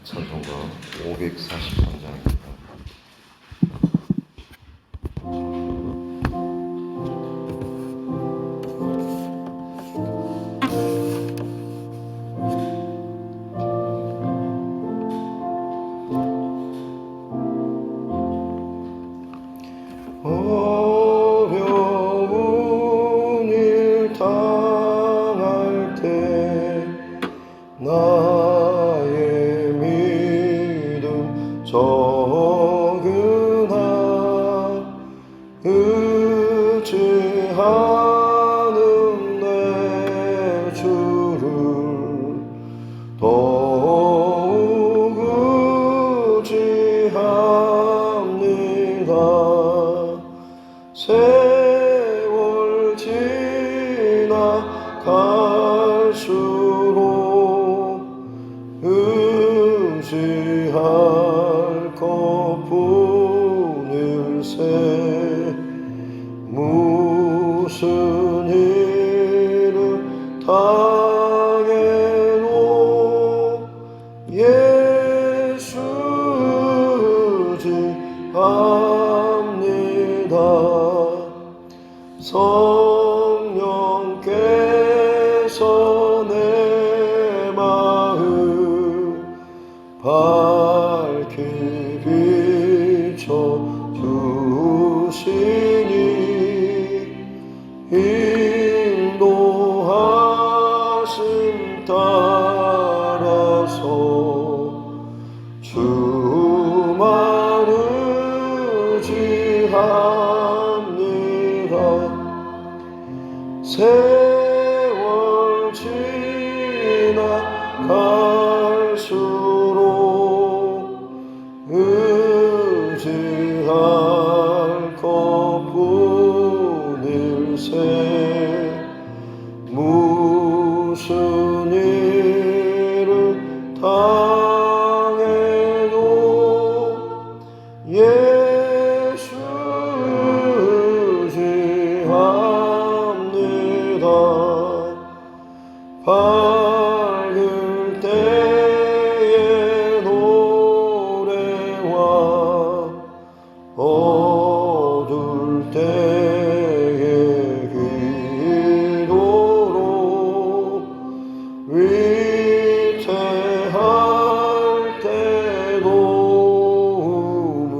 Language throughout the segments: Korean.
찬송가 543장입니다. 어려운 일 당할 때 나의 믿음 적으나 의지하는 내 주를 더욱 의지합니다. 세월 지나갈수록 의지할 것뿐일세. 무슨 일을 당해도 예수 의지합니다. 성령께서 내 마음 밝히 비춰주시니 인도하심 따라서 주만 의지합니다. 세월 지나갈수록 의지할 것뿐일세. 무슨 일을 당해도 예수 의지합니다. 밝을 때의 노래와 어두울 때의 기도로 위태할 때 도움을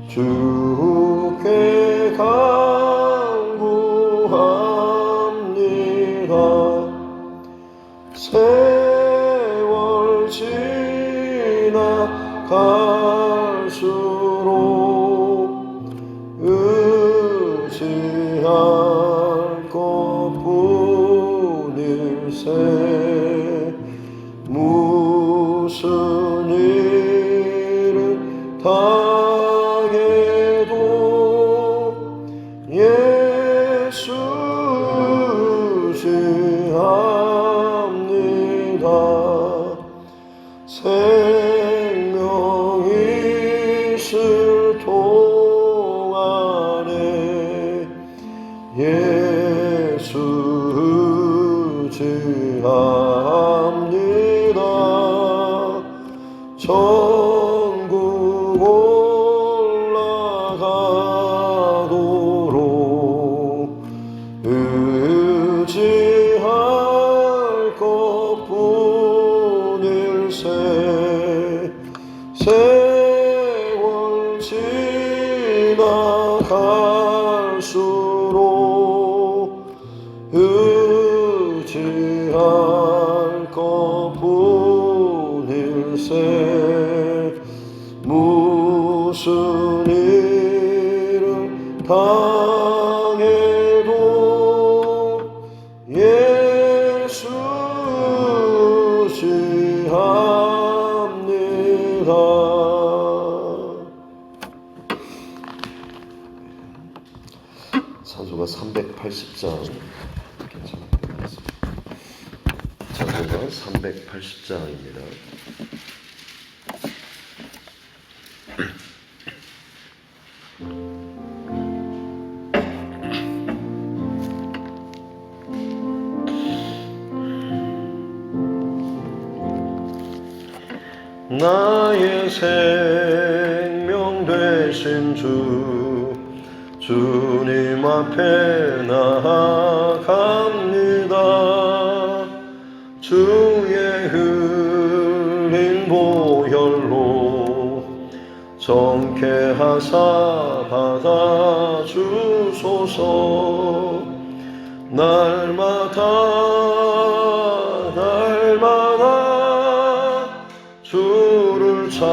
주께 간구합니다. 세월 지나갈수록 의지할 것뿐일세. 무슨 일을 당해도 예수 의지합니다. 생명이 있을 동안에 예수 의지합니다. 천국 올라가도록 의지할 것뿐일세. 세월 지나갈수록 의지할 것뿐일세. 무슨 일을 당해도 예수 의지합니다. 찬송가 380장 찬송가 380장입니다. 나의 생명 되신 주님 앞에 나아갑니다. 주의 흘린 보혈로 정케하사 받아주소서. 날마다 주를 찬송하겠네.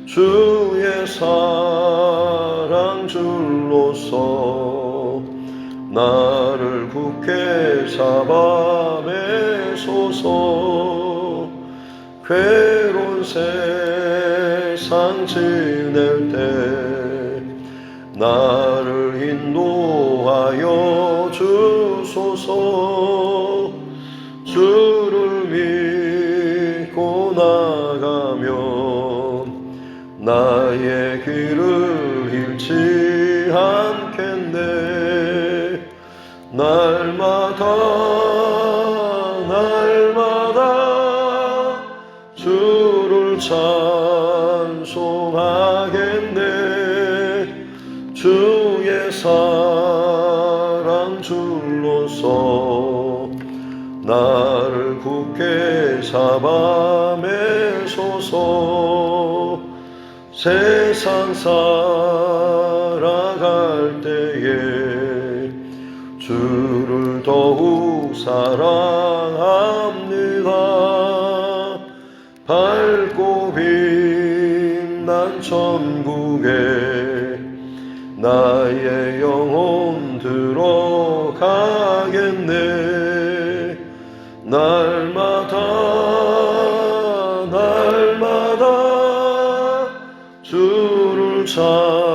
주의 사랑 줄로서 나를 굳게 잡아매소서. 괴로운 세상 지낼 때 나를 인도하여 주소서. 주를 믿고 나가면 나의 길을 잃지 않겠네. 날마다 주를 찬송하겠네. 주의 사랑 줄로서 나를 굳게 잡아매소서. 세상 살아갈 때에 주를 더욱 사랑합니다. 밝고 빛난 천국에 나의 영혼 들어가겠네. 날마다 주를 찬송하겠네.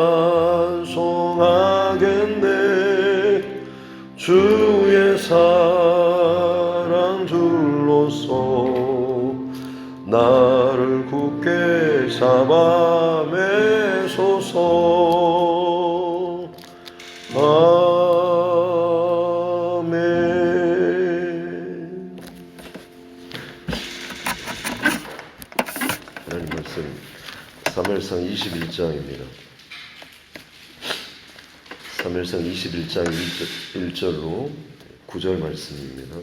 주의 사랑 줄로서 나를 굳게 잡아매소서. 아멘. 하나님 말씀 사무엘상 21장입니다. 사무엘상 21장 1절로 9절 말씀입니다.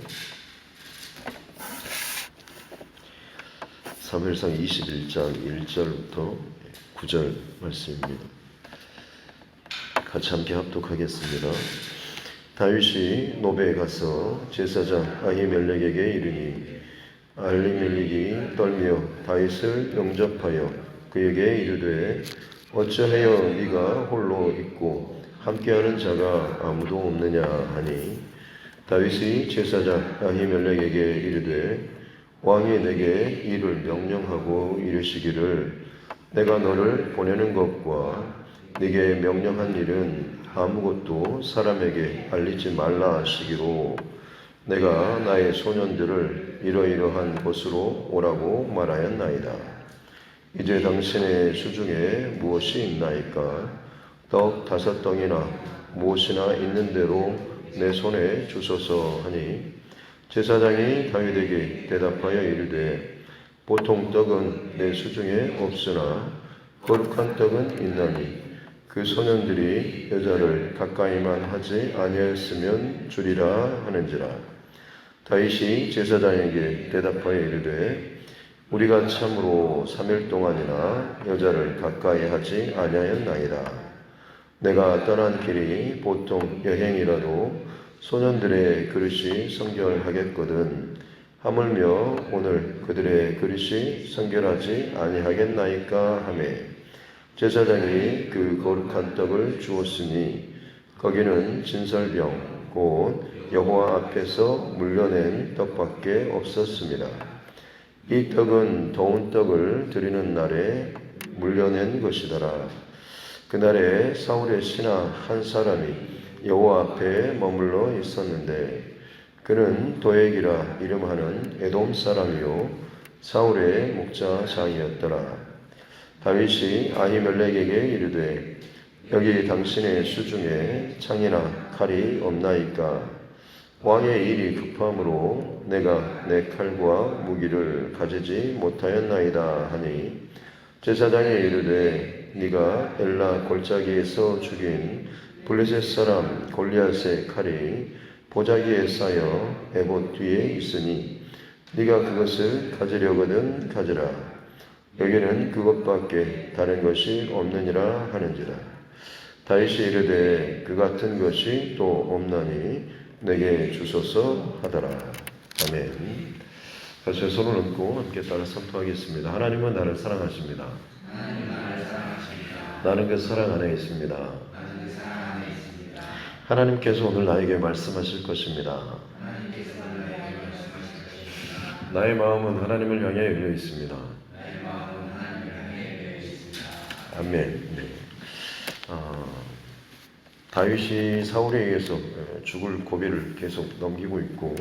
사무엘상 21장 1절부터 9절 말씀입니다. 같이 함께 합독하겠습니다. 다윗이 노베에 가서 제사장 아히멜렉에게 이르니 알리멜렉이 떨며 다윗을 영접하여 그에게 이르되 어찌하여 네가 홀로 있고 함께하는 자가 아무도 없느냐 하니 다윗이 제사장 아히멜렉에게 이르되 왕이 내게 이를 명령하고 이르시기를 내가 너를 보내는 것과 네게 명령한 일은 아무것도 사람에게 알리지 말라 하시기로 내가 나의 소년들을 이러이러한 곳으로 오라고 말하였나이다. 이제 당신의 수중에 무엇이 있나이까? 떡 5덩이나 무엇이나 있는 대로 내 손에 주소서 하니 제사장이 다윗에게 대답하여 이르되 보통 떡은 내 수중에 없으나 거룩한 떡은 있나니 그 소년들이 여자를 가까이만 하지 아니하였으면 주리라 하는지라. 다윗이 제사장에게 대답하여 이르되 우리가 참으로 3일 동안이나 여자를 가까이 하지 아니하였나이다. 내가 떠난 길이 보통 여행이라도 소년들의 그릇이 성결하겠거든 하물며 오늘 그들의 그릇이 성결하지 아니하겠나이까 하매 제사장이 그 거룩한 떡을 주었으니 거기는 진설병 곧 여호와 앞에서 물려낸 떡밖에 없었습니다. 이 떡은 더운 떡을 드리는 날에 물려낸 것이더라. 그날에 사울의 신하 한 사람이 여호와 앞에 머물러 있었는데 그는 도액이라 이름하는 에돔 사람이요 사울의 목자장이었더라. 다윗이 아히멜렉에게 이르되 여기 당신의 수중에 창이나 칼이 없나이까? 왕의 일이 급함으로 내가 내 칼과 무기를 가지지 못하였나이다 하니 제사장이 이르되 네가 엘라 골짜기에서 죽인 블레셋 사람 골리앗의 칼이 보자기에 쌓여 에봇 뒤에 있으니 네가 그것을 가지려거든 가지라. 여기는 그것밖에 다른 것이 없느니라 하는지라. 다윗이 이르되 그 같은 것이 또 없나니 내게 주소서 하더라. 아멘. 가슴에 손을 얹고 함께 따라 선포하겠습니다. 하나님은 나를 사랑하십니다. 나는 그 사랑 안에 있습니다. 하나님께서 오늘 나에게 말씀하실 것입니다. 나의 마음은 하나님을 향해 열려 있습니다. 아멘. 네. 다윗이 사울에 의해서 죽을 고비를 계속 넘기고 있고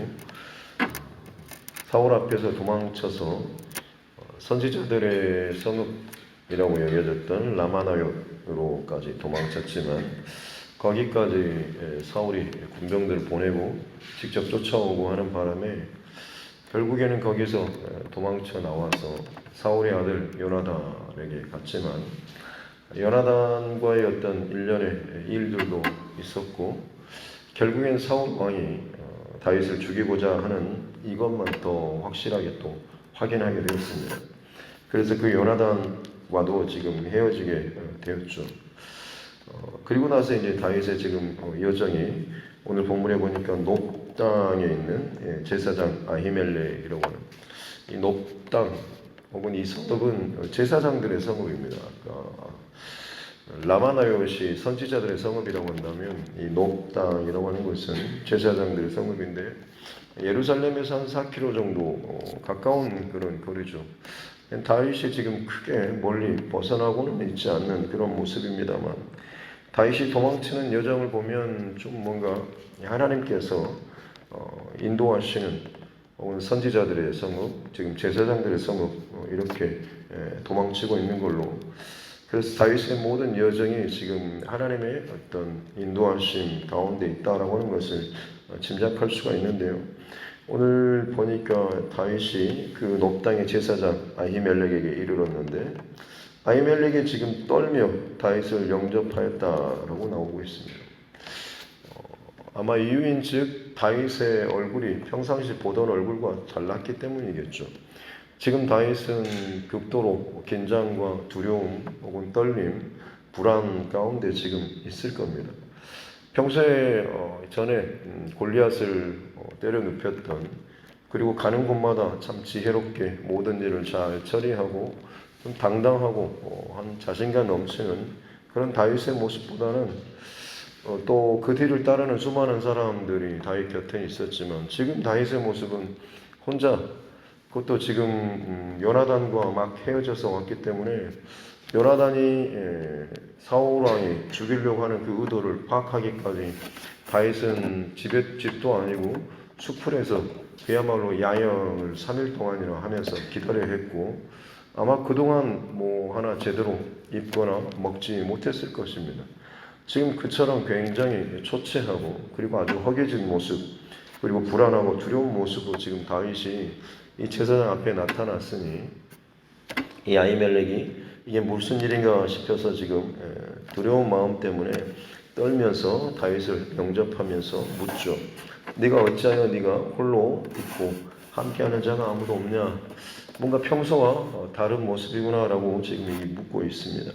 사울 앞에서 도망쳐서 선지자들의 성읍이라고 여겨졌던 라마나요로까지 도망쳤지만 거기까지 사울이 군병들을 보내고 직접 쫓아오고 하는 바람에 결국에는 거기서 도망쳐 나와서 사울의 아들 요나단에게 갔지만 요나단과의 어떤 일련의 일들도 있었고 결국엔 사울 왕이 다윗을 죽이고자 하는 이것만 더 확실하게 또 확인하게 되었습니다. 그래서 그 요나단과도 지금 헤어지게 되었죠. 그리고 나서 이제 다윗의 지금 여정이 오늘 본문에 보니까 높 땅에 있는 제사장 아히멜렉이라고 하는 이 높 땅 혹은 이 성읍은 제사장들의 성읍입니다. 라마나요시 선지자들의 성읍이라고 한다면 이 높 땅이라고 하는 것은 제사장들의 성읍인데 예루살렘에서 한 4km 정도 가까운 그런 거리죠. 다윗이 지금 크게 멀리 벗어나고는 있지 않는 그런 모습입니다만 다윗이 도망치는 여정을 보면 좀 뭔가 하나님께서 인도하시는 혹은 선지자들의 성읍, 지금 제사장들의 성읍 이렇게 도망치고 있는 걸로 그래서 다윗의 모든 여정이 지금 하나님의 어떤 인도하심 가운데 있다라고 하는 것을 짐작할 수가 있는데요. 오늘 보니까 다윗이 그 높당의 제사장 아히멜렉에게 이르렀는데 아히멜렉이 지금 떨며 다윗을 영접하였다라고 나오고 있습니다. 아마 이유인즉 다윗의 얼굴이 평상시 보던 얼굴과 달랐기 때문이겠죠. 지금 다윗은 극도로 긴장과 두려움 혹은 떨림, 불안 가운데 지금 있을 겁니다. 평소에 전에 골리앗을 때려 눕혔던 그리고 가는 곳마다 참 지혜롭게 모든 일을 잘 처리하고 좀 당당하고 한 자신감 넘치는 그런 다윗의 모습보다는 또 그 뒤를 따르는 수많은 사람들이 다윗 곁에 있었지만 지금 다윗의 모습은 혼자 그것도 지금 요나단과 막 헤어져서 왔기 때문에 요나단이 사울 왕이 죽이려고 하는 그 의도를 파악하기까지 다윗은 집도 아니고 수풀에서 그야말로 야영을 3일 동안이나 하면서 기다려야 했고 아마 그동안 뭐 하나 제대로 입거나 먹지 못했을 것입니다. 지금 그처럼 굉장히 초췌하고 그리고 아주 허기진 모습 그리고 불안하고 두려운 모습으로 지금 다윗이 이 제사장 앞에 나타났으니 이 아히멜렉이 이게 무슨 일인가 싶어서 지금 두려운 마음 때문에 떨면서 다윗을 영접하면서 묻죠. 네가 어찌하여 네가 홀로 있고 함께하는 자가 아무도 없냐? 뭔가 평소와 다른 모습이구나라고 지금 묻고 있습니다.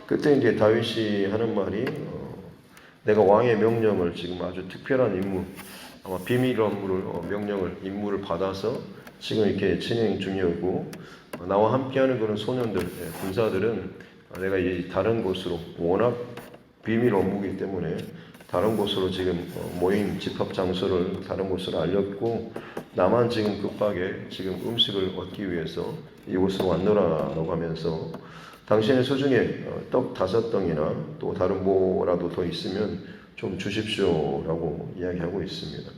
그때 이제 다윗이 하는 말이 내가 왕의 명령을 지금 아주 특별한 임무 아마 비밀 업무를 임무를 받아서 지금 이렇게 진행 중이었고 나와 함께하는 그런 소년들 군사들은 내가 이 다른 곳으로 워낙 비밀 업무이기 때문에 다른 곳으로 지금 모임 집합 장소를 다른 곳으로 알렸고 나만 지금 급하게 지금 음식을 얻기 위해서 이곳으로 왔노라라고 하면서 당신의 소중에 떡 5덩이나 또 다른 뭐라도 더 있으면 좀 주십시오라고 이야기하고 있습니다.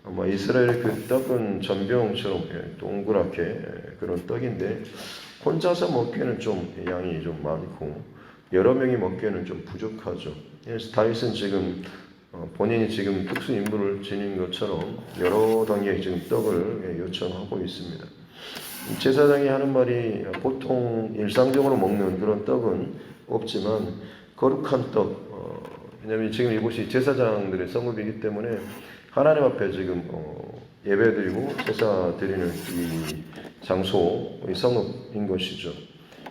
아마 이스라엘 그 떡은 전병처럼 동그랗게 그런 떡인데 혼자서 먹기에는 좀 양이 좀 많고 여러 명이 먹기에는 좀 부족하죠. 그래서 다윗은 지금 본인이 지금 특수 임무를 지닌 것처럼 여러 단계의 지금 떡을 요청하고 있습니다. 제사장이 하는 말이 보통 일상적으로 먹는 그런 떡은 없지만 거룩한 떡, 왜냐하면 지금 이곳이 제사장들의 성읍이기 때문에 하나님 앞에 지금 예배드리고 제사 드리는 이 장소의 성읍인 것이죠.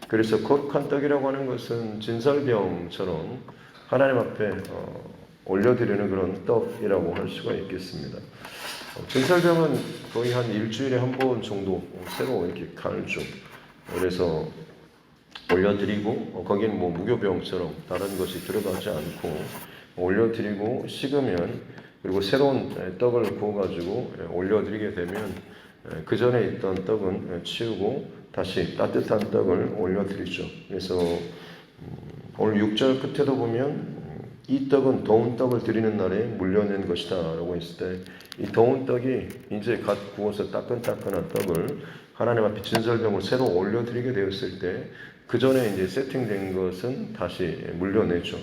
그래서 거룩한 떡이라고 하는 것은 진설병처럼 하나님 앞에 올려드리는 그런 떡이라고 할 수가 있겠습니다. 진설병은 거의 한 일주일에 한 번 정도 새로 이렇게 갈죠. 그래서 올려드리고 거기는 뭐 무교병처럼 다른 것이 들어가지 않고 올려드리고 식으면 그리고 새로운 떡을 구워가지고 올려드리게 되면 그 전에 있던 떡은 치우고 다시 따뜻한 떡을 올려드리죠. 그래서 오늘 6절 끝에도 보면 이 떡은 더운 떡을 드리는 날에 물려낸 것이다 라고 했을 때 이 더운 떡이 이제 갓 구워서 따끈따끈한 떡을 하나님 앞에 진설병을 새로 올려드리게 되었을 때 그 전에 이제 세팅된 것은 다시 물려내죠.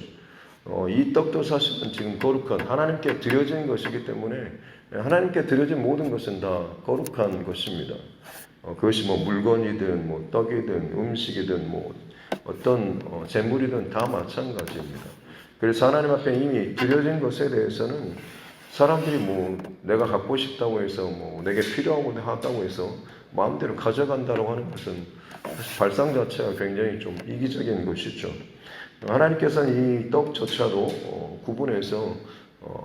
이 떡도 사실은 지금 거룩한 하나님께 드려진 것이기 때문에 하나님께 드려진 모든 것은 다 거룩한 것입니다. 그것이 뭐 물건이든 뭐 떡이든 음식이든 뭐 어떤 재물이든 다 마찬가지입니다. 그래서 하나님 앞에 이미 드려진 것에 대해서는 사람들이 뭐 내가 갖고 싶다고 해서 뭐 내게 필요하고 하다고 해서 마음대로 가져간다고 하는 것은 사실 발상 자체가 굉장히 좀 이기적인 것이죠. 하나님께서는 이 떡조차도 구분해서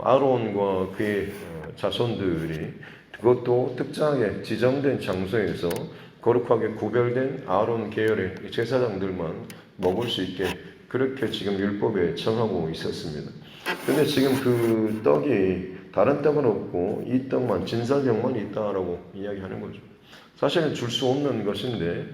아론과 그의 자손들이 그것도 특정하게 지정된 장소에서 거룩하게 구별된 아론 계열의 제사장들만 먹을 수 있게 그렇게 지금 율법에 정하고 있었습니다. 근데 지금 그 떡이 다른 떡은 없고 이 떡만 진설병만 있다라고 이야기하는 거죠. 사실은 줄 수 없는 것인데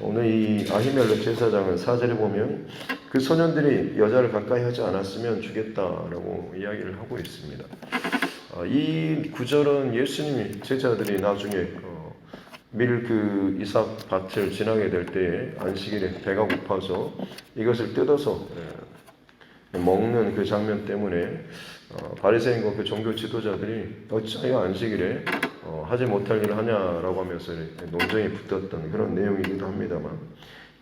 오늘 이 아히멜렉 제사장은 4절에 보면 그 소년들이 여자를 가까이 하지 않았으면 주겠다라고 이야기를 하고 있습니다. 이 구절은 예수님이 제자들이 나중에 밀 그 이삭 밭을 지나게 될 때에 안식일에 배가 고파서 이것을 뜯어서 먹는 그 장면 때문에 바리새인과 그 종교 지도자들이 어찌하여 안식일에 하지 못할 일을 하냐라고 하면서 논쟁이 붙었던 그런 내용이기도 합니다만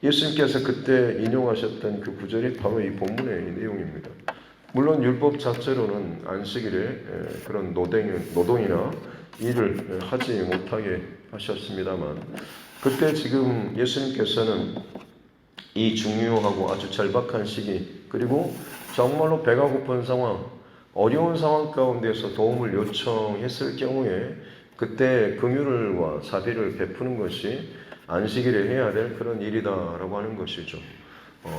예수님께서 그때 인용하셨던 그 구절이 바로 이 본문의 내용입니다. 물론 율법 자체로는 안식일에 그런 노동이나 일을 하지 못하게 하셨습니다만 그때 지금 예수님께서는 이 중요하고 아주 절박한 시기 그리고 정말로 배가 고픈 상황 어려운 상황 가운데서 도움을 요청했을 경우에 그때 긍휼과 자비를 베푸는 것이 안식일에 해야 될 그런 일이다라고 하는 것이죠.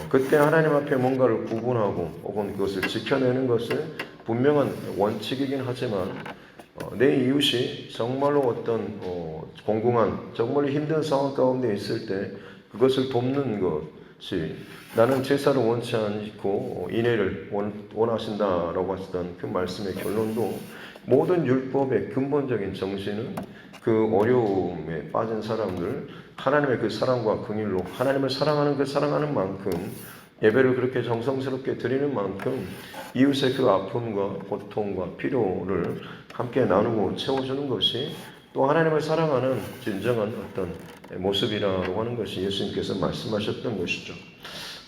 그때 하나님 앞에 뭔가를 구분하고 혹은 그것을 지켜내는 것은 분명한 원칙이긴 하지만 내 이웃이 정말로 어떤 공공한 정말 힘든 상황 가운데 있을 때 그것을 돕는 것이 나는 제사를 원치 않고 인애를 원하신다라고 하시던 그 말씀의 결론도 모든 율법의 근본적인 정신은 그 어려움에 빠진 사람들 하나님의 그 사랑과 긍휼로 하나님을 사랑하는 그 사랑하는 만큼 예배를 그렇게 정성스럽게 드리는 만큼 이웃의 그 아픔과 고통과 필요를 함께 나누고 채워주는 것이 또 하나님을 사랑하는 진정한 어떤 모습이라고 하는 것이 예수님께서 말씀하셨던 것이죠.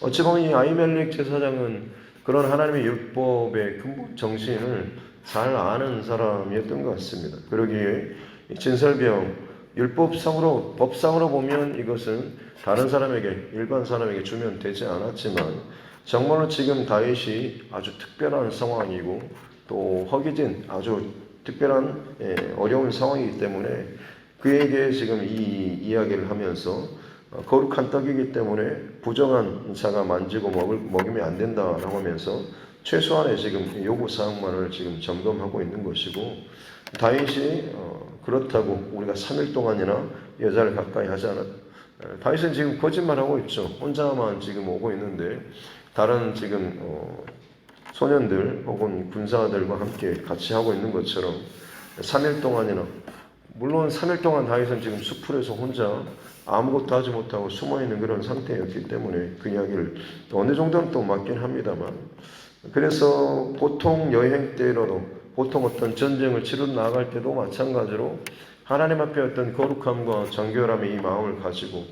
어찌 보면 이 아히멜렉 제사장은 그런 하나님의 율법의 근본 정신을 잘 아는 사람이었던 것 같습니다. 그러기에 진설병 율법상으로 법상으로 보면 이것은 다른 사람에게 일반 사람에게 주면 되지 않았지만 정말로 지금 다윗이 아주 특별한 상황이고 또 허기진 아주 특별한 어려운 상황이기 때문에 그에게 지금 이 이야기를 하면서 거룩한 떡이기 때문에 부정한 자가 만지고 먹으면 안 된다라고 하면서 최소한의 지금 요구사항만을 지금 점검하고 있는 것이고 다윗이 그렇다고 우리가 3일 동안이나 여자를 가까이 하지 않았 다윗은 지금 거짓말하고 있죠. 혼자만 지금 오고 있는데 다른 지금 소년들 혹은 군사들과 함께 같이 하고 있는 것처럼 3일 동안이나 물론 3일 동안 다윗은 지금 수풀에서 혼자 아무것도 하지 못하고 숨어있는 그런 상태였기 때문에 그 이야기를 어느 정도는 또 맞긴 합니다만 그래서 보통 여행 때로도 보통 어떤 전쟁을 치러 나갈 때도 마찬가지로 하나님 앞에 어떤 거룩함과 정결함의 이 마음을 가지고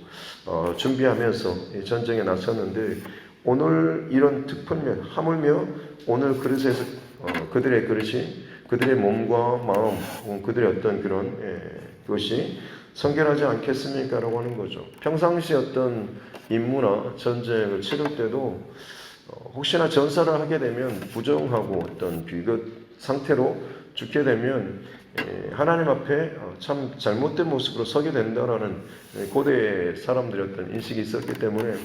준비하면서 이 전쟁에 나섰는데 오늘 이런 특별면 하물며 오늘 그릇에서 그들의 그릇이 그들의 몸과 마음 그들의 어떤 그런 것이 성결하지 않겠습니까? 라고 하는 거죠. 평상시 어떤 임무나 전쟁을 치를 때도 혹시나 전사를 하게 되면 부정하고 어떤 비겁 상태로 죽게 되면 하나님 앞에 참 잘못된 모습으로 서게 된다라는 고대 사람들의 어떤 인식이 있었기 때문에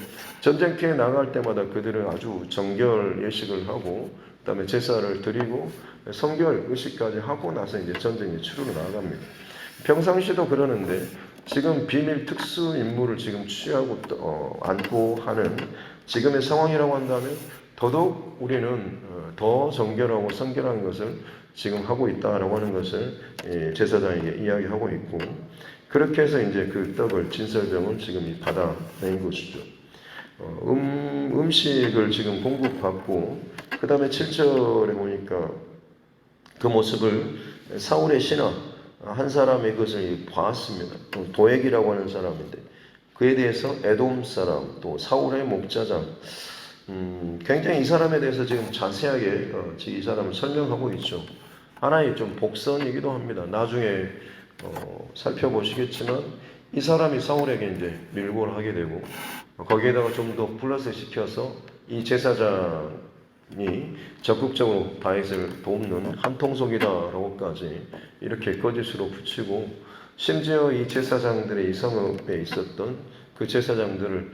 전쟁터에 나갈 때마다 그들은 아주 정결 예식을 하고 그다음에 제사를 드리고 성결 의식까지 하고 나서 이제 전쟁에 치르러 나갑니다. 평상시도 그러는데 지금 비밀 특수 임무를 지금 취하고 안고 하는 지금의 상황이라고 한다면 더더욱 우리는 더 정결하고 성결한 것을 지금 하고 있다라고 하는 것을 제사장에게 이야기하고 있고 그렇게 해서 이제 그 떡을 진설병을 지금 받아낸 것이죠. 음식을 지금 공급받고 그 다음에 7절에 보니까 그 모습을 사울의 신하 한 사람의 것을 봤습니다. 도액이라고 하는 사람인데 그에 대해서 에돔 사람 또 사울의 목자장 굉장히 이 사람에 대해서 지금 자세하게 이 사람을 설명하고 있죠. 하나의 좀 복선이기도 합니다. 나중에 살펴보시겠지만 이 사람이 사울에게 이제 밀고를 하게 되고 거기에다가 좀 더 플러스 시켜서 이 제사장이 적극적으로 다윗을 돕는 한통속이다라고까지 이렇게 거짓으로 붙이고 심지어 이 제사장들의 이 성읍에 있었던 그 제사장들을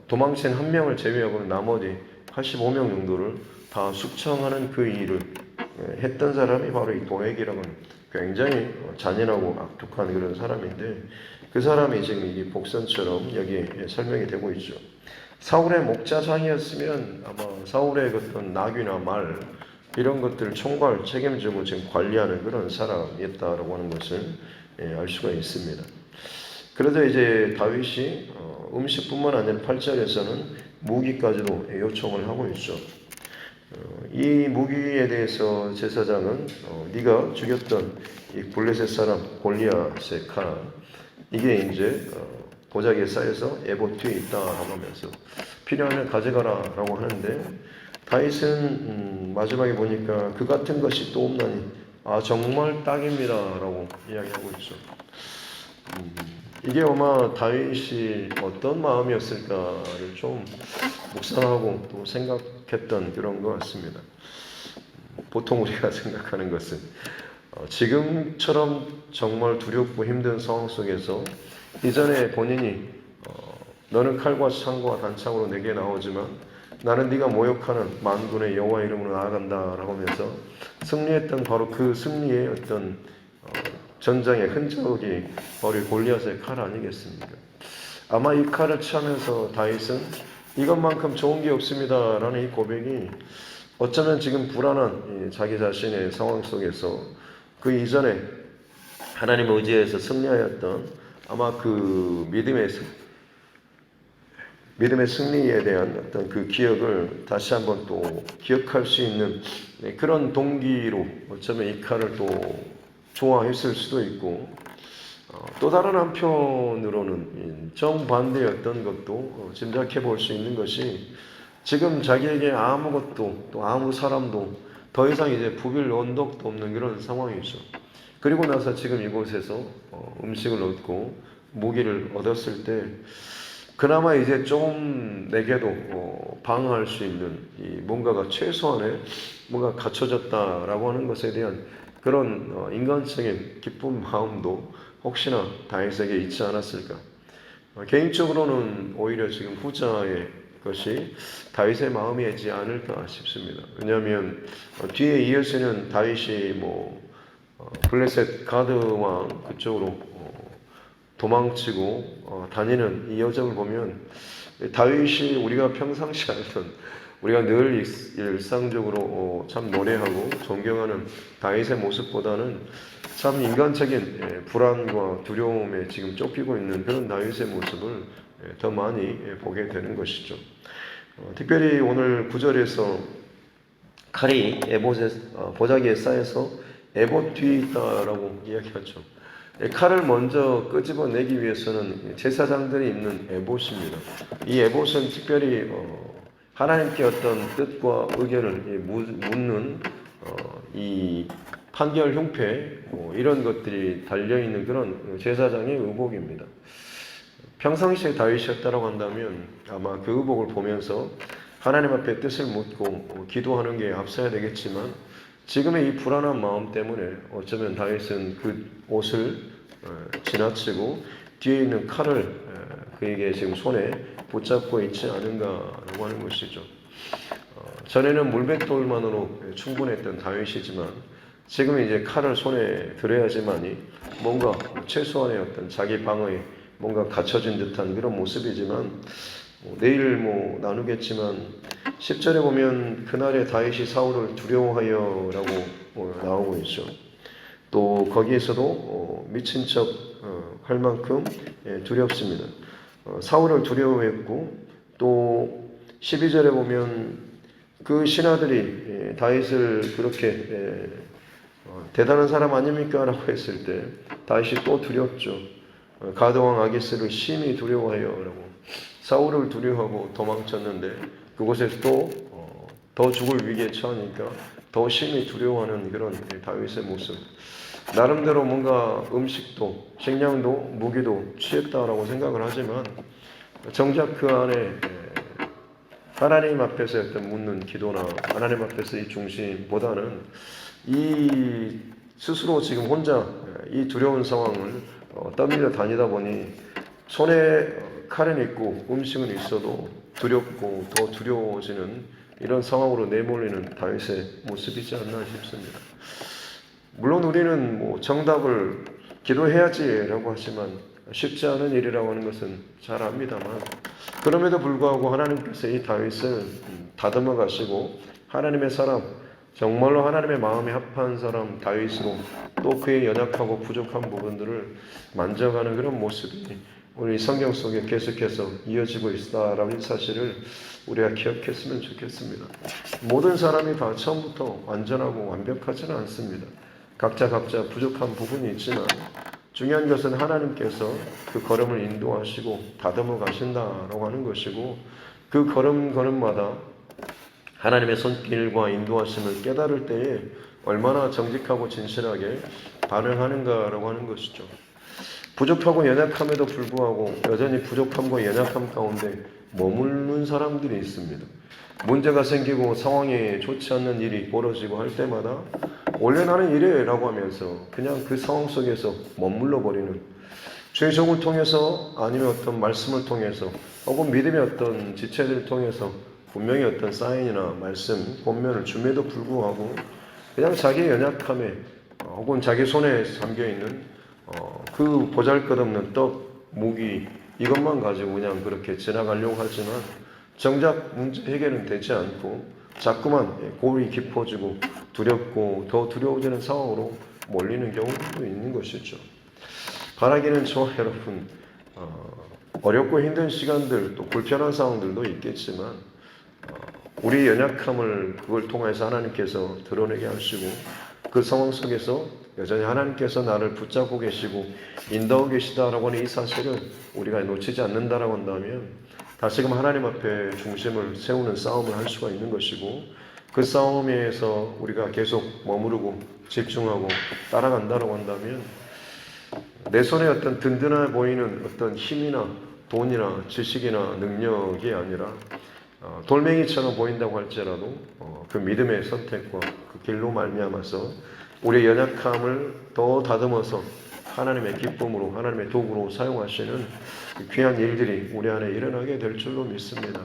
도망친 한 명을 제외하고는 나머지 85명 정도를 다 숙청하는 그 일을 했던 사람이 바로 이 도액이라는 굉장히 잔인하고 악독한 그런 사람인데 그 사람이 지금 이 복선처럼 여기에 설명이 되고 있죠. 사울의 목자장이었으면 아마 사울의 어떤 나귀나 말 이런 것들을 총괄 책임지고 지금 관리하는 그런 사람이었다라고 하는 것을 알 수가 있습니다. 그래서 이제 다윗이 음식뿐만 아니라 8절에서는 무기까지도 요청을 하고 있죠. 이 무기에 대해서 제사장은 네가 죽였던 이 블레셋 사람 골리앗의 칼 이게 이제 보자기에 쌓여서 에봇 뒤에 있다라고 하면서 필요하면 가져가라라고 하는데 다윗은 마지막에 보니까 그 같은 것이 또 없나니 정말 딱입니다라고 이야기하고 있죠. 이게 아마 다윗이 어떤 마음이었을까를 좀 묵상하고 또 생각했던 그런 것 같습니다. 보통 우리가 생각하는 것은 지금처럼 정말 두렵고 힘든 상황 속에서 이전에 본인이 너는 칼과 창과 단창으로 내게 나오지만 나는 네가 모욕하는 만군의 여호와 이름으로 나아간다라고 하면서 승리했던 바로 그 승리의 어떤 전장의 흔적이 바로 골리앗의 칼 아니겠습니까? 아마 이 칼을 취하면서 다윗은 이것만큼 좋은 게 없습니다라는 이 고백이 어쩌면 지금 불안한 자기 자신의 상황 속에서 그 이전에 하나님을 의지해서 승리하였던 아마 그 믿음의 승리에 대한 어떤 그 기억을 다시 한번 또 기억할 수 있는 그런 동기로 어쩌면 이 칼을 또 좋아했을 수도 있고 또 다른 한편으로는 정반대의 어떤 것도 짐작해 볼 수 있는 것이 지금 자기에게 아무것도 또 아무 사람도 더 이상 이제 부빌 언덕도 없는 그런 상황이죠. 그리고 나서 지금 이곳에서 음식을 얻고 무기를 얻었을 때 그나마 이제 좀 내게도 방어할 수 있는 이 뭔가가 최소한의 뭔가 갖춰졌다라고 하는 것에 대한 그런 인간적인 기쁜 마음도 혹시나 다윗에게 있지 않았을까. 개인적으로는 오히려 지금 후자의 것이 다윗의 마음이지 않을까 싶습니다. 왜냐하면 뒤에 이어지는 다윗이 블레셋 가드 왕 그쪽으로 도망치고 다니는 이 여정을 보면 다윗이 우리가 평상시 알던 우리가 늘 일상적으로 참 노래하고 존경하는 다윗의 모습보다는 참 인간적인 불안과 두려움에 지금 쫓기고 있는 그런 다윗의 모습을 더 많이 보게 되는 것이죠. 특별히 오늘 9절에서 칼이 에봇의 보자기에 쌓여서 에봇 뒤에 있다라고 이야기하죠. 칼을 먼저 끄집어내기 위해서는 제사장들이 입는 에봇입니다. 이 에봇은 특별히 하나님께 어떤 뜻과 의견을 묻는 이 판결 흉패 이런 것들이 달려있는 그런 제사장의 의복입니다. 평상시에 다윗이었다고 한다면 아마 그 의복을 보면서 하나님 앞에 뜻을 묻고 기도하는 게 앞서야 되겠지만 지금의 이 불안한 마음 때문에 어쩌면 다윗은 그 옷을 지나치고 뒤에 있는 칼을 그에게 지금 손에 붙잡고 있지 않은가라고 하는 것이죠. 전에는 물맷돌만으로 충분했던 다윗이지만 지금은 이제 칼을 손에 들어야지만이 뭔가 최소한의 어떤 자기 방어에 뭔가 갖춰진 듯한 그런 모습이지만 내일 나누겠지만 10절에 보면 그날에 다윗이 사울을 두려워하여라고 나오고 있죠. 또 거기에서도 미친 척 할 만큼 두렵습니다. 사울을 두려워했고 또 12절에 보면 그 신하들이 다윗을 그렇게 대단한 사람 아닙니까? 라고 했을 때 다윗이 또 두렵죠. 가드왕 아기스를 심히 두려워해요라고 사울을 두려워하고 도망쳤는데 그곳에서 또 더 죽을 위기에 처하니까 더 심히 두려워하는 그런 다윗의 모습. 나름대로 뭔가 음식도 식량도 무기도 취했다라고 생각을 하지만 정작 그 안에 하나님 앞에서 어떤 묻는 기도나 하나님 앞에서 이 중심보다는 이 스스로 지금 혼자 이 두려운 상황을 떠밀려 다니다 보니 손에 칼은 있고 음식은 있어도 두렵고 더 두려워지는 이런 상황으로 내몰리는 다윗의 모습이지 않나 싶습니다. 물론 우리는 정답을 기도해야지라고 하지만 쉽지 않은 일이라고 하는 것은 잘 압니다만 그럼에도 불구하고 하나님께서 이 다윗을 다듬어 가시고 하나님의 사람 정말로 하나님의 마음에 합한 사람 다윗으로 또 그의 연약하고 부족한 부분들을 만져가는 그런 모습이 우리 성경 속에 계속해서 이어지고 있다라는 사실을 우리가 기억했으면 좋겠습니다. 모든 사람이 다 처음부터 완전하고 완벽하지는 않습니다. 각자 부족한 부분이 있지만 중요한 것은 하나님께서 그 걸음을 인도하시고 다듬어 가신다라고 하는 것이고 그 걸음마다 하나님의 손길과 인도하심을 깨달을 때에 얼마나 정직하고 진실하게 반응하는가라고 하는 것이죠. 부족하고 연약함에도 불구하고 여전히 부족함과 연약함 가운데 머무르는 사람들이 있습니다. 문제가 생기고 상황이 좋지 않는 일이 벌어지고 할 때마다 원래 나는 이래 라고 하면서 그냥 그 상황 속에서 머물러 버리는 주의 종을 통해서 아니면 어떤 말씀을 통해서 혹은 믿음의 어떤 지체들을 통해서 분명히 어떤 사인이나 말씀, 본면을 줌에도 불구하고 그냥 자기의 연약함에 혹은 자기 손에 잠겨있는 그 보잘것없는 떡, 무기 이것만 가지고 그냥 그렇게 지나가려고 하지만 정작 문제 해결은 되지 않고 자꾸만 골이 깊어지고 두렵고 더 두려워지는 상황으로 몰리는 경우도 있는 것이죠. 바라기는 저와 여러분 어렵고 힘든 시간들 또 불편한 상황들도 있겠지만 우리의 연약함을 그걸 통해서 하나님께서 드러내게 하시고 그 상황 속에서 여전히 하나님께서 나를 붙잡고 계시고 인도하고 계시다라고 하는 이 사실을 우리가 놓치지 않는다라고 한다면 다시금 하나님 앞에 중심을 세우는 싸움을 할 수가 있는 것이고 그 싸움에서 우리가 계속 머무르고 집중하고 따라간다라고 한다면 내 손에 어떤 든든해 보이는 어떤 힘이나 돈이나 지식이나 능력이 아니라 돌멩이처럼 보인다고 할지라도 그 믿음의 선택과 그 길로 말미암아서 우리의 연약함을 더 다듬어서 하나님의 기쁨으로 하나님의 도구로 사용하시는 귀한 일들이 우리 안에 일어나게 될 줄로 믿습니다.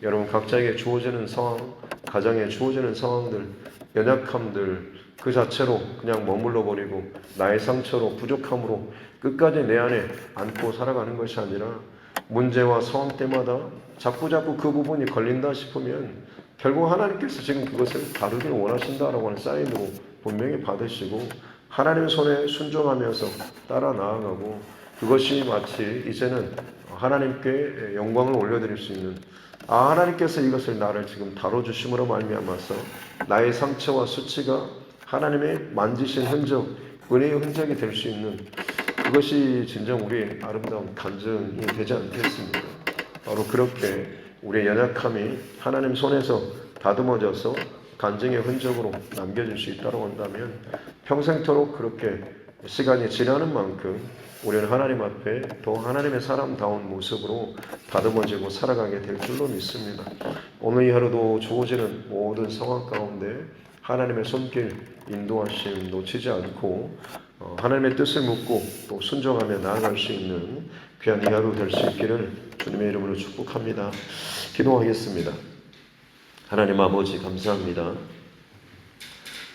여러분 각자에게 주어지는 상황, 가정에 주어지는 상황들, 연약함들 그 자체로 그냥 머물러 버리고 나의 상처로 부족함으로 끝까지 내 안에 안고 살아가는 것이 아니라 문제와 상황 때마다 자꾸 그 부분이 걸린다 싶으면 결국 하나님께서 지금 그것을 다루길 원하신다라고 하는 사인으로 분명히 받으시고 하나님 손에 순종하면서 따라 나아가고 그것이 마치 이제는 하나님께 영광을 올려드릴 수 있는 하나님께서 이것을 나를 지금 다뤄주심으로 말미암아서 나의 상처와 수치가 하나님의 만지신 흔적, 은혜의 흔적이 될 수 있는 그것이 진정 우리의 아름다운 간증이 되지 않겠습니까? 바로 그렇게 우리의 연약함이 하나님 손에서 다듬어져서 간증의 흔적으로 남겨질 수 있다고 한다면 평생토록 그렇게 시간이 지나는 만큼 우리는 하나님 앞에 더 하나님의 사람다운 모습으로 다듬어지고 살아가게 될 줄로 믿습니다. 오늘 이 하루도 주어지는 모든 상황 가운데 하나님의 손길 인도하심 놓치지 않고 하나님의 뜻을 묻고 또 순종하며 나아갈 수 있는 귀한 이 하루 될 수 있기를 주님의 이름으로 축복합니다. 기도하겠습니다. 하나님 아버지 감사합니다.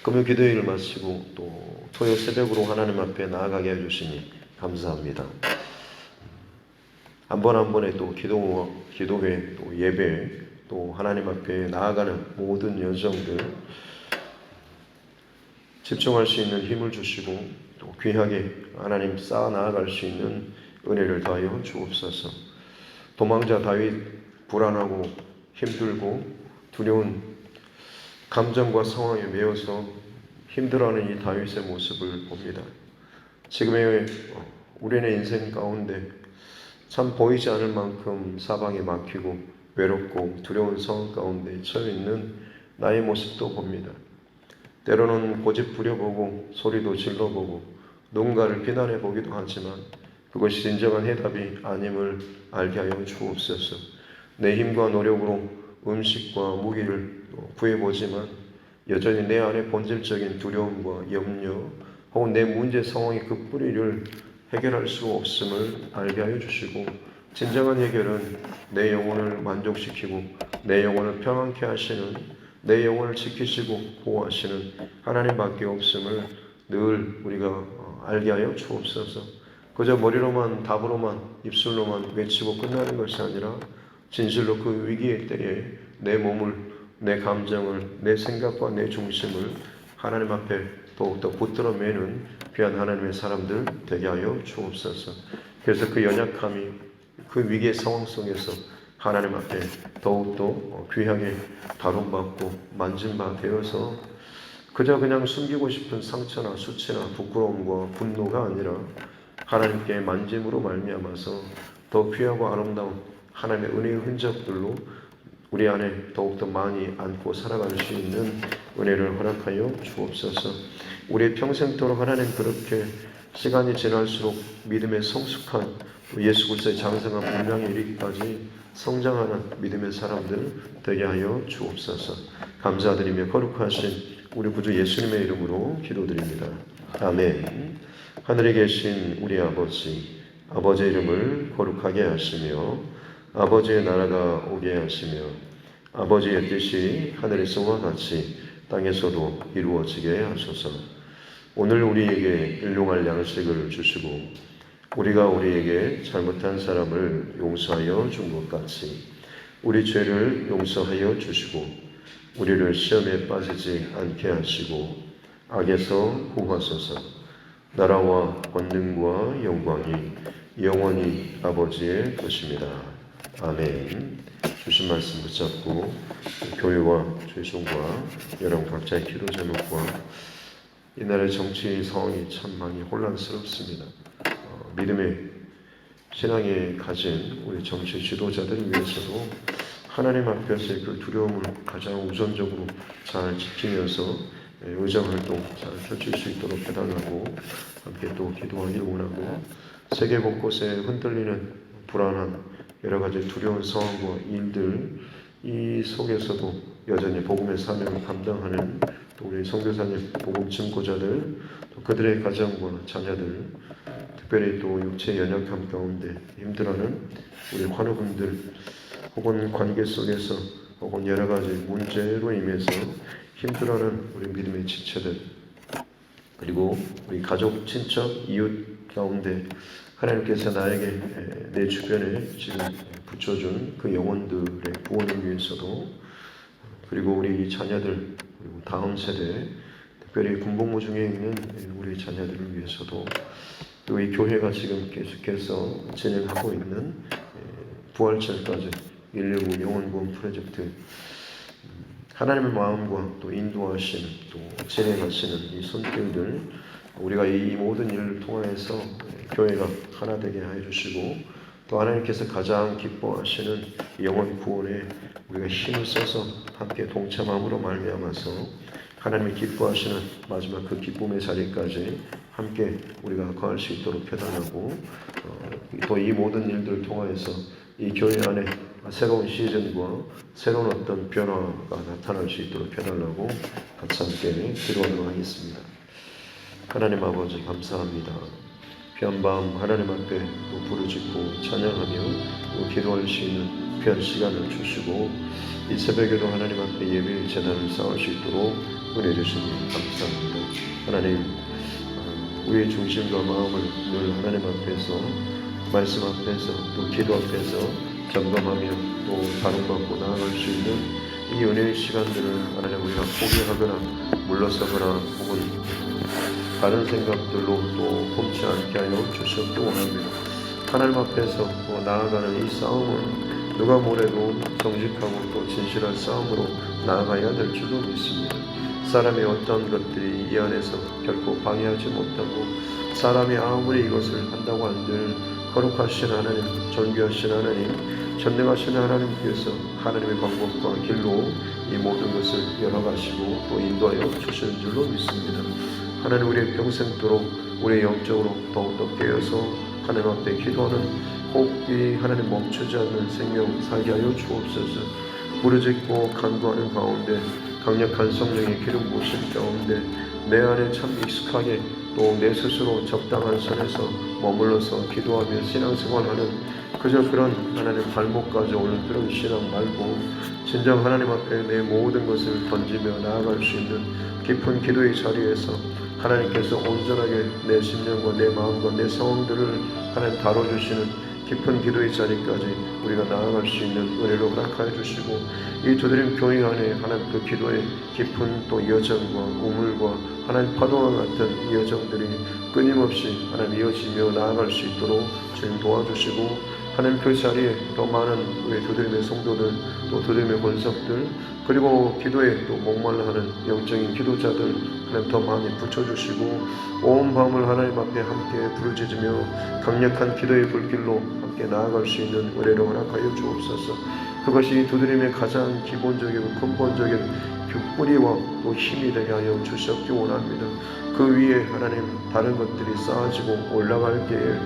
금요 기도회를 마치고 또 토요 새벽으로 하나님 앞에 나아가게 해주시니 감사합니다. 한 번 한 번의 또 기도회, 또 예배, 또 하나님 앞에 나아가는 모든 여정들 집중할 수 있는 힘을 주시고 또 귀하게 하나님 쌓아 나아갈 수 있는 은혜를 더하여 주옵소서. 도망자 다윗 불안하고 힘들고 두려운 감정과 상황에 매여서 힘들어하는 이 다윗의 모습을 봅니다. 지금의 우리의 인생 가운데 참 보이지 않을 만큼 사방에 막히고 외롭고 두려운 상황 가운데 처해 있는 나의 모습도 봅니다. 때로는 고집 부려보고 소리도 질러보고 누군가를 비난해 보기도 하지만 그것이 진정한 해답이 아님을 알게 하여 주옵소서. 내 힘과 노력으로 음식과 무기를 구해보지만 여전히 내 안에 본질적인 두려움과 염려 혹은 내 문제 상황의 그 뿌리를 해결할 수 없음을 알게 하여 주시고 진정한 해결은 내 영혼을 만족시키고 내 영혼을 평안케 하시는 내 영혼을 지키시고 보호하시는 하나님밖에 없음을 늘 우리가 알게 하여 주옵소서. 그저 머리로만 답으로만 입술로만 외치고 끝나는 것이 아니라 진실로 그 위기의 때에 내 몸을 내 감정을 내 생각과 내 중심을 하나님 앞에 더욱더 붙들어 매는 귀한 하나님의 사람들 되게 하여 주옵소서. 그래서 그 연약함이 그 위기의 상황 속에서 하나님 앞에 더욱더 귀하게 다룸받고 만짐바 되어서 그저 그냥 숨기고 싶은 상처나 수치나 부끄러움과 분노가 아니라 하나님께 만짐으로 말미암아서 더 귀하고 아름다운 하나님의 은혜의 흔적들로 우리 안에 더욱더 많이 안고 살아갈 수 있는 은혜를 허락하여 주옵소서. 우리의 평생토록 하나님 그렇게 시간이 지날수록 믿음의 성숙한 예수 그리스도의 장성한 분량에 이르기까지 성장하는 믿음의 사람들 되게 하여 주옵소서. 감사드리며 거룩하신 우리 구주 예수님의 이름으로 기도드립니다. 아멘. 하늘에 계신 우리 아버지, 아버지의 이름을 거룩하게 하시며 아버지의 나라가 오게 하시며 아버지의 뜻이 하늘에서와 같이 땅에서도 이루어지게 하소서. 오늘 우리에게 일용할 양식을 주시고 우리가 우리에게 잘못한 사람을 용서하여 준 것 같이 우리 죄를 용서하여 주시고 우리를 시험에 빠지지 않게 하시고 악에서 구하소서. 나라와 권능과 영광이 영원히 아버지의 것입니다. 아멘. 주신 말씀 붙잡고 교회와 죄송과 여러분 각자의 기도 제목과 이날의 정치 상황이 참 많이 혼란스럽습니다. 믿음의 신앙에 가진 우리 정치 지도자들을 위해서도 하나님 앞에서의 그 두려움을 가장 우선적으로 잘 지키면서 의정활동 잘 펼칠 수 있도록 해달라고 함께 또 기도하기를 원하고 세계 곳곳에 흔들리는 불안한 여러 가지 두려운 상황과 일들 이 속에서도 여전히 복음의 사명을 감당하는 또 우리 선교사님 복음 증거자들 또 그들의 가정과 자녀들 특별히 또 육체 연약함 가운데 힘들어하는 우리 환우분들 혹은 관계 속에서 혹은 여러 가지 문제로 인해서 힘들어하는 우리 믿음의 지체들 그리고 우리 가족, 친척, 이웃 가운데 하나님께서 나에게 내 주변에 지금 붙여준 그 영혼들의 구원을 위해서도 그리고 우리 자녀들 그리고 다음 세대 특별히 군복무 중에 있는 우리 자녀들을 위해서도 또 이 교회가 지금 계속해서 진행하고 있는 부활절까지 119 영혼구원 프로젝트 하나님의 마음과 또 인도하시는 또 진행하시는 이 손길들 우리가 이 모든 일을 통하여서 교회가 하나 되게 해 주시고 또 하나님께서 가장 기뻐하시는 영혼 구원에 우리가 힘을 써서 함께 동참함으로 말미암아서 하나님이 기뻐하시는 마지막 그 기쁨의 자리까지 함께 우리가 거할 수 있도록 해달라고 또 이 모든 일들을 통하여서 이 교회 안에 새로운 시즌과 새로운 어떤 변화가 나타날 수 있도록 해달라고 같이 함께 기도하도록 하겠습니다. 하나님 아버지 감사합니다. 귀한 밤 하나님 앞에 또 부르짖고 찬양하며 또 기도할 수 있는 귀한 시간을 주시고 이 새벽에도 하나님 앞에 예배의 제단을 쌓을 수 있도록 은혜 주시니 감사합니다. 하나님 우리의 중심과 마음을 늘 하나님 앞에서 말씀 앞에서 또 기도 앞에서 점검하며 또 다름받고 나아갈 수 있는 이 은혜의 시간들을 하나님 우리가 포기하거나 물러서거나 혹은 다른 생각들로 또 봄지 않게 하여 주시옵기 원합니다. 하나님 앞에서 나아가는 이 싸움은 누가 뭐래도 정직하고 또 진실한 싸움으로 나아가야 될 줄로 믿습니다. 사람의 어떤 것들이 이 안에서 결코 방해하지 못하고 사람이 아무리 이것을 한다고 한들 거룩하신 하나님, 존귀하신 하나님, 전능하신 하나님께서 하나님의 방법과 길로 이 모든 것을 열어가시고 또 인도하여 주시는 줄로 믿습니다. 하나님 우리의 평생도록 우리의 영적으로 더욱더 깨어서 하나님 앞에 기도하는 호흡이 하나님 멈추지 않는 생명 살게 하여 주옵소서. 부르짖고 간구하는 가운데 강력한 성령의 기름 부으심 가운데 내 안에 참 익숙하게 또 내 스스로 적당한 선에서 머물러서 기도하며 신앙생활하는 그저 그런 하나님 발목까지 오는 그런 신앙 말고 진정 하나님 앞에 내 모든 것을 던지며 나아갈 수 있는 깊은 기도의 자리에서 하나님께서 온전하게 내 심령과 내 마음과 내 상황들을 하나님 다뤄주시는 깊은 기도의 자리까지 우리가 나아갈 수 있는 은혜로 허락하여 주시고 이 두드림 교회 안에 하나님 그 기도의 깊은 또 여정과 우물과 하나님 파도와 같은 이 여정들이 끊임없이 하나님 이어지며 나아갈 수 있도록 주님 도와주시고 하나님 그 자리에 더 많은 우리 두드림의 성도들 또 두드림의 권석들 그리고 기도에 또 목말라 하는 영적인 기도자들 하나님 더 많이 붙여주시고 온 밤을 하나님 앞에 함께 부르짖으며 강력한 기도의 불길로 함께 나아갈 수 있는 은혜로 허락하여 주옵소서. 그것이 두드림의 가장 기본적이고 근본적인 뿌리와 또 힘이 되게 하여 주시옵기 원합니다. 그 위에 하나님 다른 것들이 쌓아지고 올라갈 때에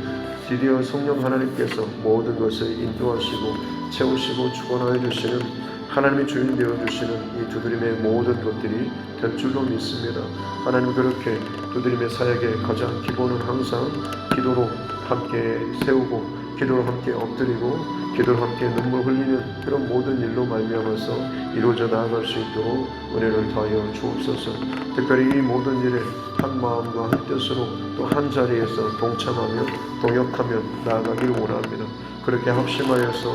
드디어 성령 하나님께서 모든 것을 인도하시고 채우시고 축원하여 주시는 하나님의 주인 되어주시는 이 두드림의 모든 것들이 될 줄로 믿습니다. 하나님 그렇게 두드림의 사역의 가장 기본은 항상 기도로 함께 세우고 기도로 함께 엎드리고 기도로 함께 눈물 흘리는 그런 모든 일로 말미암아서 이루어져 나아갈 수 있도록 은혜를 더하여 주옵소서. 특별히 이 모든 일에 한 마음과 한 뜻으로 또 한 자리에서 동참하며 동역하며 나아가길 원합니다. 그렇게 합심하여서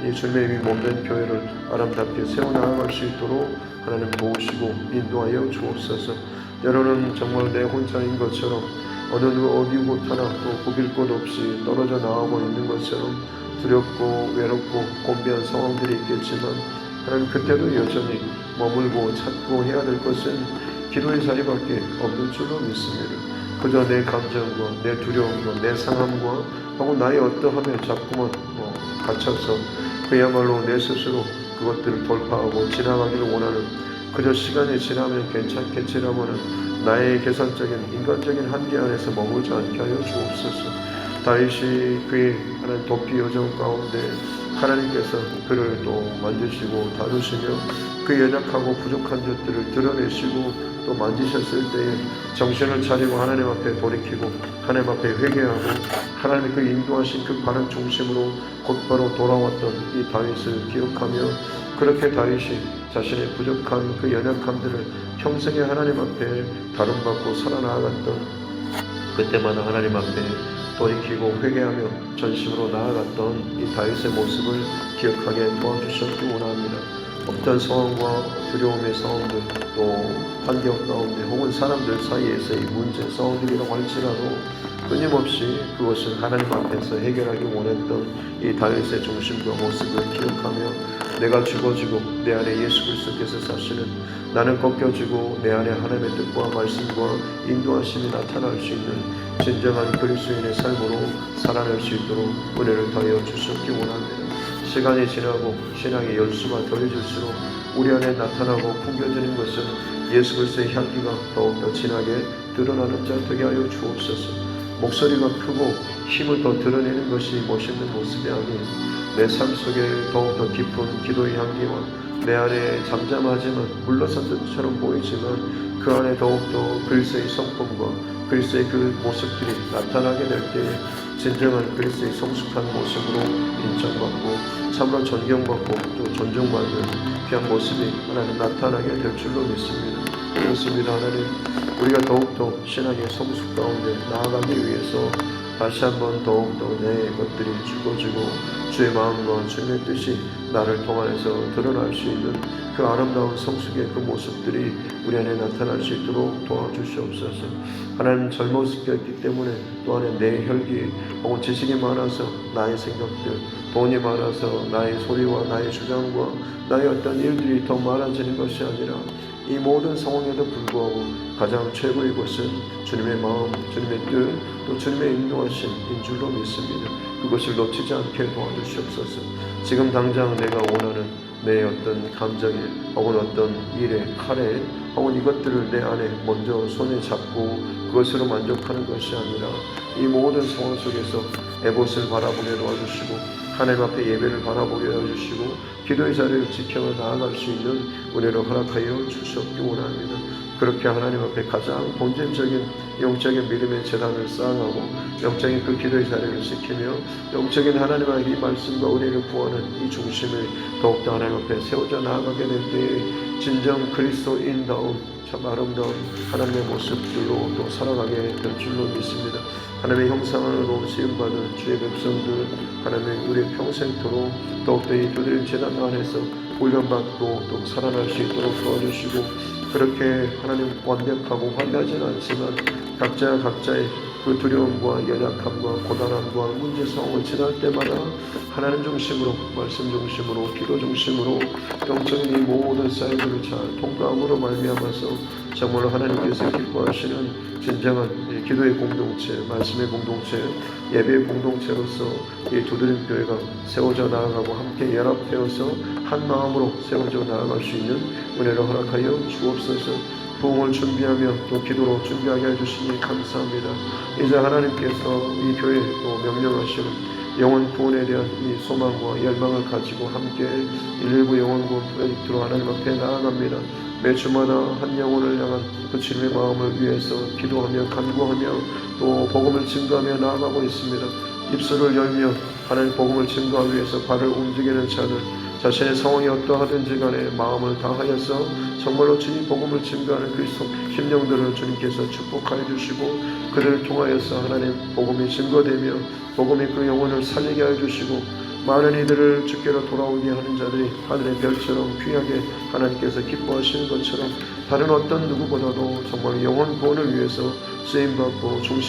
이 주님의 이미 몸된 교회를 아름답게 세워나갈 수 있도록 하나님 도우시고 인도하여 주옵소서. 때로는 정말 내 혼자인 것처럼 어느 어디 곳 하나 또 구빌 곳 없이 떨어져 나가고 있는 것처럼 두렵고 외롭고 곤비한 상황들이 있겠지만 하나님 그때도 여전히 머물고 찾고 해야 될 것은 기도의 자리밖에 없는 줄로 믿습니다. 그저 내 감정과 내 두려움과 내 상함과 하고 나의 어떠함에 자꾸만 갇혀서 그야말로 내 스스로 그것들을 돌파하고 지나가기를 원하는 그저 시간이 지나면 괜찮겠지라고 하는 나의 계산적인 인간적인 한계 안에서 머물지 않게 하여 주옵소서. 다윗이 그의 하나님 돕기 여정 가운데 하나님께서 그를 또 만드시고 다루시며 그 연약하고 부족한 것들을 드러내시고 또 만지셨을 때에 정신을 차리고 하나님 앞에 돌이키고 하나님 앞에 회개하고 하나님의 그 인도하신 그 바른 중심으로 곧바로 돌아왔던 이 다윗을 기억하며 그렇게 다윗이 자신의 부족한 그 연약함들을 평생에 하나님 앞에 다름받고 살아나갔던 그때마다 하나님 앞에 돌이키고 회개하며 전심으로 나아갔던 이 다윗의 모습을 기억하게 도와주셨기 원합니다. 어떤 상황과 두려움의 상황들 또 환경 가운데 혹은 사람들 사이에서의 문제 상황들이라고 할지라도 끊임없이 그것을 하나님 앞에서 해결하기 원했던 이 다윗의 중심과 모습을 기억하며 내가 죽어지고 내 안에 예수 그리스도께서 사시는, 나는 꺾여지고 내 안에 하나님의 뜻과 말씀과 인도하심이 나타날 수 있는 진정한 그리스도인의 삶으로 살아낼 수 있도록 은혜를 더하여 주셨기 원합니다. 시간이 지나고 신앙의 열수가 더해질수록 우리 안에 나타나고 풍겨지는 것은 예수 그리스도의 향기가 더욱더 진하게 드러나는 자 되게 하여 주옵소서. 목소리가 크고 힘을 더 드러내는 것이 멋있는 모습이 아닌 내 삶 속에 더욱더 깊은 기도의 향기와 내 안에 잠잠하지만 물러선 듯처럼 보이지만 그 안에 더욱더 그리스도의 성품과 그리스도의 그 모습들이 나타나게 될 때에 진정한 그리스도의 성숙한 모습으로 인정받고 참으로 존경받고 또 존중받는 귀한 모습이 하나님 나타나게 될 줄로 믿습니다. 그렇습니다. 하나님, 우리가 더욱더 신앙의 성숙 가운데 나아가기 위해서 다시 한번 더욱더 내 것들이 죽어지고 주의 마음과 주의 뜻이 나를 통하여서 드러날 수 있는 그 아름다운 성숙의 그 모습들이 우리 안에 나타날 수 있도록 도와주시옵소서. 하나님, 젊었기 때문에 또 안에 내 혈기 혹은 지식이 많아서 나의 생각들, 돈이 많아서 나의 소리와 나의 주장과 나의 어떤 일들이 더 많아지는 것이 아니라 이 모든 상황에도 불구하고 가장 최고의 것은 주님의 마음, 주님의 뜻, 또 주님의 인도하심인 줄로 믿습니다. 그것을 놓치지 않게 도와주시옵소서. 지금 당장 내가 원하는 내 어떤 감정에 혹은 어떤 일에 칼에 혹은 이것들을 내 안에 먼저 손에 잡고 그것으로 만족하는 것이 아니라 이 모든 상황 속에서 에봇을 바라보게 도와주시고 하나님 앞에 예배를 바라보게 해주시고 기도의 자리를 지켜 나아갈 수 있는 은혜로 허락하여 주시옵기 원합니다. 그렇게 하나님 앞에 가장 본질적인 영적인 믿음의 재단을 쌓아가고 영적인 그 기도의 자리를 지키며 영적인 하나님의 이 말씀과 은혜를 구하는 이 중심을 더욱더 하나님 앞에 세워져 나아가게 될 때에 진정 그리스도인다운 참 아름다운 하나님의 모습들로 또 살아가게 될 줄로 믿습니다. 하나님의 형상으로 지음받은 주의 백성들, 하나님의 우리의 평생토록 더욱더 이 두드림 제단 안에서 훈련받고 또 살아날 수 있도록 도와주시고, 그렇게 하나님 완벽하고 환대하지는 않지만 각자의 그 두려움과 연약함과 고단함과 문제 상황을 지날 때마다 하나님 중심으로, 말씀 중심으로, 기도 중심으로 영적인 이 모든 사이들을 잘 통과함으로 말미암아서 정말로 하나님께서 기뻐하시는 진정한 기도의 공동체, 말씀의 공동체, 예배의 공동체로서 이 두드림 교회가 세워져 나아가고 함께 연합되어서 한 마음으로 세워져 나아갈 수 있는 은혜를 허락하여 주옵소서. 부흥을 준비하며 또 기도로 준비하게 해주시니 감사합니다. 이제 하나님께서 이 교회에 또 명령하시는 영혼 구원에 대한 이 소망과 열망을 가지고 함께 119 영혼 구원 프로젝트로 하나님 앞에 나아갑니다. 매주마다 한 영혼을 향한 그 주님의 마음을 위해서 기도하며 간구하며 또 복음을 증거하며 나아가고 있습니다. 입술을 열며 하나님 복음을 증거하기 위해서 발을 움직이는 자들, 자신의 상황이 어떠하든지 간에 마음을 다하여서 정말로 주님 복음을 증거하는 그리스도 심령들을 주님께서 축복하여 주시고 그들을 통하여서 하나님 복음이 증거되며 복음이 그 영혼을 살리게 하여 주시고 많은 이들을 주께로 돌아오게 하는 자들이 하늘의 별처럼 귀하게 하나님께서 기뻐하시는 것처럼 다른 어떤 누구보다도 정말 영혼 구원을 위해서 쓰임받고 중심